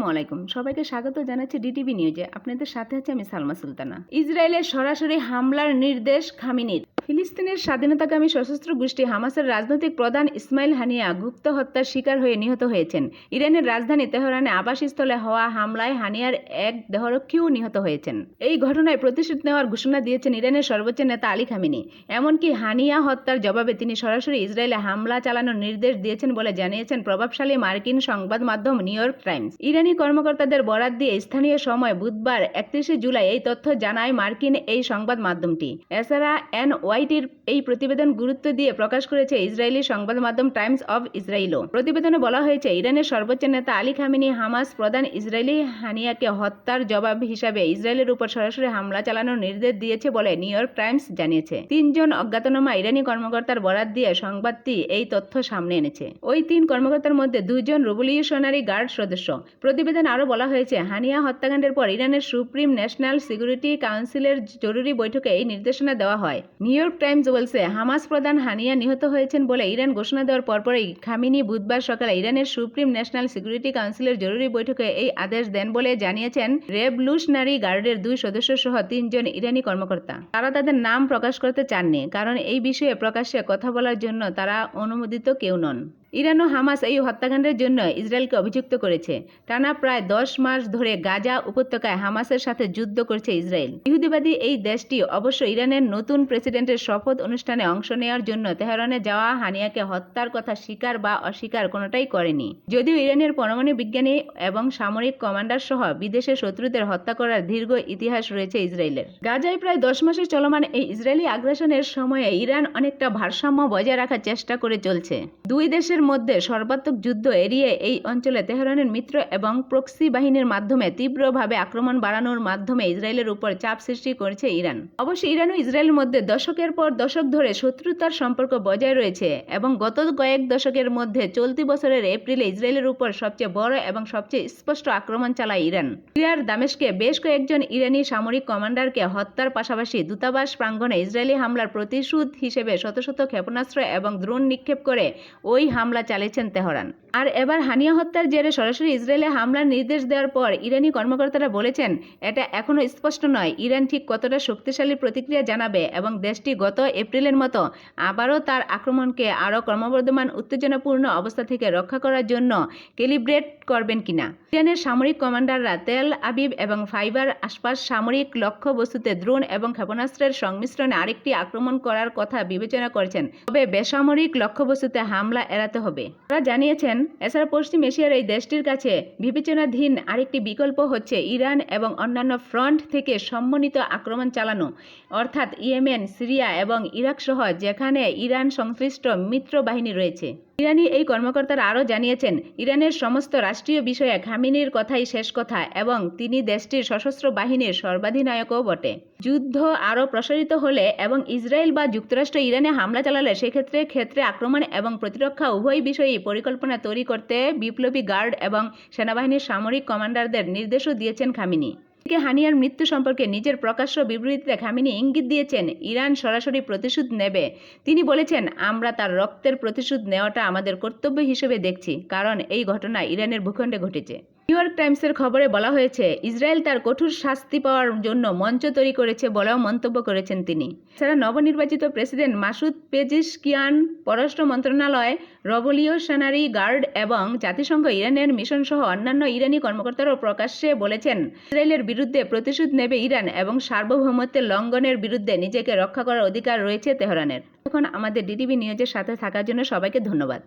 আসসালামু আলাইকুম, সবাইকে স্বাগত জানাচ্ছি ডিটিভি নিউজে। আপনাদের সাথে আছে আমি সালমা সুলতানা। ইসরায়েলের সরাসরি হামলার নির্দেশ খামিনির। ফিলিস্তিনের স্বাধীনতাকামী সশস্ত্র গোষ্ঠী হামাসের রাজনৈতিক প্রধান ইসমাইল হানিয়া গুপ্ত হত্যার শিকার হয়ে নিহত হয়েছেন। ইরানের রাজধানী তেহরানে আবাসস্থলে হওয়া হামলায় হানিয়ার এক দেহরক্ষীও নিহত হয়েছেন। এই ঘটনায় প্রতিশোধ নেওয়ার ঘোষণা দিয়েছেন ইরানের সর্বোচ্চ নেতা আলী খামেনি। এমনকি হানিয়া হত্যার জবাবে তিনি সরাসরি ইসরায়েলে হামলা চালানোর নির্দেশ দিয়েছেন বলে জানিয়েছেন প্রভাবশালী মার্কিন সংবাদ মাধ্যম নিউ ইয়র্ক টাইমস। ইরানি কর্মকর্তাদের বরাত দিয়ে স্থানীয় সময় বুধবার 31 জুলাই এই তথ্য জানায় মার্কিন এই সংবাদ মাধ্যমটি। এছাড়া এনওয়াইটির এই প্রতিবেদন গুরুত্ব দিয়ে প্রকাশ করেছে ইসরায়েলি সংবাদ মাধ্যম টাইমস অব ইসরায়েলও। প্রতিবেদনে বলা হয়েছে ইরানের সর্বোচ্চ নেতা আলী খামেনি হামাস প্রধান ইসরায়েলি হানিয়াকে হত্যার জবাব হিসাবে ইসরায়েলের উপর সরাসরি হামলা চালানোর নির্দেশ দিয়েছে বলে নিউ ইয়র্ক টাইমস জানিয়েছে। 3 জন অজ্ঞাতনামা ইরানি কর্মকর্তার বরাত দিয়ে সংবাদটি এই তথ্য সামনে এনেছে। ওই 3 কর্মকর্তার মধ্যে 2 জন রেভলিউশনারি গার্ড সদস্য। প্রতিবেদন আরও বলা হয়েছে হানিয়া হত্যাকাণ্ডের পর ইরানের সুপ্রিম ন্যাশনাল সিকিউরিটি কাউন্সিলের জরুরি বৈঠকে এই নির্দেশনা দেওয়া হয়। নিউ ইয়র্ক টাইমস বলছে হামাস প্রধান হানিয়া নিহত হয়েছেন বলে ইরান ঘোষণা দেওয়ার পরপরই খামেনি বুধবার সকালে ইরানের সুপ্রিম ন্যাশনাল সিকিউরিটি কাউন্সিলের জরুরি বৈঠকে এই আদেশ দেন বলে জানিয়েছেন রেভলিউশনারি গার্ডের 2 সদস্য সহ 3 জন ইরানি কর্মকর্তা। তারা তাদের নাম প্রকাশ করতে চাননি, কারণ এই বিষয়ে প্রকাশ্যে কথা বলার জন্য তারা অনুমোদিত কেউ নন। ইরান ও হামাস এই হত্যাকাণ্ডের জন্য ইসরায়েলকে অভিযুক্ত করেছে। টানা প্রায় 10 মাস ধরে গাজা উপত্যকায় হামাসের সাথে যুদ্ধ করছে ইসরায়েল। ইহুদিবাদী এই দেশটি অবশ্য ইরানের নতুন প্রেসিডেন্টের শপথ অনুষ্ঠানে অংশ নেওয়ার জন্য তেহরানে যাওয়া হানিয়াকে হত্যার কথা স্বীকার বা অস্বীকার কোনোটাই করেনি। যদিও ইরানের পরমাণু বিজ্ঞানী এবং সামরিক কমান্ডার সহ বিদেশের শত্রুদের হত্যা করার দীর্ঘ ইতিহাস রয়েছে ইসরায়েলের। গাজায় প্রায় 10 মাসের চলমান এই ইসরায়েলি আগ্রাসনের সময়ে ইরান অনেকটা ভারসাম্য বজায় রাখার চেষ্টা করে চলছে। দুই দেশের মধ্যে সর্বাত্মক যুদ্ধ এড়িয়ে এই অঞ্চলে তেহরানের মিত্র এবং প্রক্সি বাহিনীর মাধ্যমে তীব্রভাবে আক্রমণ বাড়ানোর মাধ্যমে ইসরায়েলের উপর চাপ সৃষ্টি করেছে ইরান। অবশ্য ইরান ও ইসরায়েলের মধ্যে দশকের পর দশক ধরে শত্রুতার সম্পর্ক বজায় রয়েছে এবং গত কয়েক দশকের মধ্যে চলতি বছরের এপ্রিলে ইসরায়েলের উপর সবচেয়ে বড় এবং সবচেয়ে স্পষ্ট আক্রমণ চালায় ইরান। সিরিয়ার দামেস্কে বেশ কয়েকজন ইরানি সামরিক কমান্ডারকে হত্যার পাশাপাশি দূতাবাস প্রাঙ্গণে ইসরায়েলি হামলার প্রতিশোধ হিসেবে শত শত ক্ষেপণাস্ত্র এবং ড্রোন নিক্ষেপ করে ওই হামলা চালিয়েছেন তেহরান। আর এবার হানিয়া হত্যার জেরে সরাসরি ইসরায়েলে হামলার নির্দেশ দেওয়ার পর ইরানি কর্মকর্তারা বলেছেন এটা এখনও স্পষ্ট নয় ইরান ঠিক কতটা শক্তিশালী প্রতিক্রিয়া জানাবে এবং দেশটি গত এপ্রিলের মতো আবারও তার আক্রমণকে আরও ক্রমবর্ধমান উত্তেজনাপূর্ণ অবস্থা থেকে রক্ষা করার জন্য ক্যালিব্রেট করবেন কিনা। ইরানের সামরিক কমান্ডাররা তেল আবিব এবং ফাইবার আশপাশ সামরিক লক্ষ্যবস্তুতে ড্রোন এবং ক্ষেপণাস্ত্রের সংমিশ্রণে আরেকটি আক্রমণ করার কথা বিবেচনা করছেন, তবে বেসামরিক লক্ষ্যবস্তুতে হামলা এড়াতে হবে। তারা জানিয়েছেন এছাড়া পশ্চিম এশিয়ার এই দেশটির কাছে বিবেচনাধীন আরেকটি বিকল্প হচ্ছে ইরান এবং অন্যান্য ফ্রন্ট থেকে সমন্বিত আক্রমণ চালানো, অর্থাৎ ইয়েমেন, সিরিয়া এবং ইরাক সহ যেখানে ইরান সংশ্লিষ্ট মিত্র বাহিনী রয়েছে। ইরানি এই কর্মকর্তারা আরও জানিয়েছেন ইরানের সমস্ত রাষ্ট্রীয় বিষয়ে খামেনির কথাই শেষ কথা এবং তিনি দেশটির সশস্ত্র বাহিনীর সর্বাধিনায়কও বটে। যুদ্ধ আরও প্রসারিত হলে এবং ইসরায়েল বা যুক্তরাষ্ট্র ইরানে হামলা চালালে সেক্ষেত্রে আক্রমণ এবং প্রতিরক্ষা উভয় বিষয়েই পরিকল্পনা তৈরি করতে বিপ্লবী গার্ড এবং সেনাবাহিনীর সামরিক কমান্ডারদের নির্দেশও দিয়েছেন খামেনি। হানিয়ার মৃত্যু সম্পর্কে নিজের প্রকাশ্য বিবৃতিতে খামেনি ইঙ্গিত দিয়েছেন ইরান সরাসরি প্রতিশোধ নেবে। তিনি বলেছেন আমরা তার রক্তের প্রতিশোধ নেওয়াটা আমাদের কর্তব্য হিসেবে দেখছি, কারণ এই ঘটনা ইরানের ভূখণ্ডে ঘটেছে। নিউ ইয়র্ক টাইমসের খবরে বলা হয়েছে ইসরায়েল তার কঠোর শাস্তি পাওয়ার জন্য মঞ্চ তৈরি করেছে বলেও মন্তব্য করেছেন তিনি। এছাড়া নবনির্বাচিত প্রেসিডেন্ট মাসুদ পেজিশকিয়ান, পররাষ্ট্র মন্ত্রণালয়, রেভলিউশনারি গার্ড এবং জাতিসংঘ ইরানের মিশন সহ অন্যান্য ইরানি কর্মকর্তারাও প্রকাশ্যে বলেছেন ইসরায়েলের বিরুদ্ধে প্রতিশোধ নেবে ইরান এবং সার্বভৌমত্বের লঙ্ঘনের বিরুদ্ধে নিজেকে রক্ষা করার অধিকার রয়েছে তেহরানের। এখন আমাদের ডিটিভি নিউজের সাথে থাকার জন্য সবাইকে ধন্যবাদ।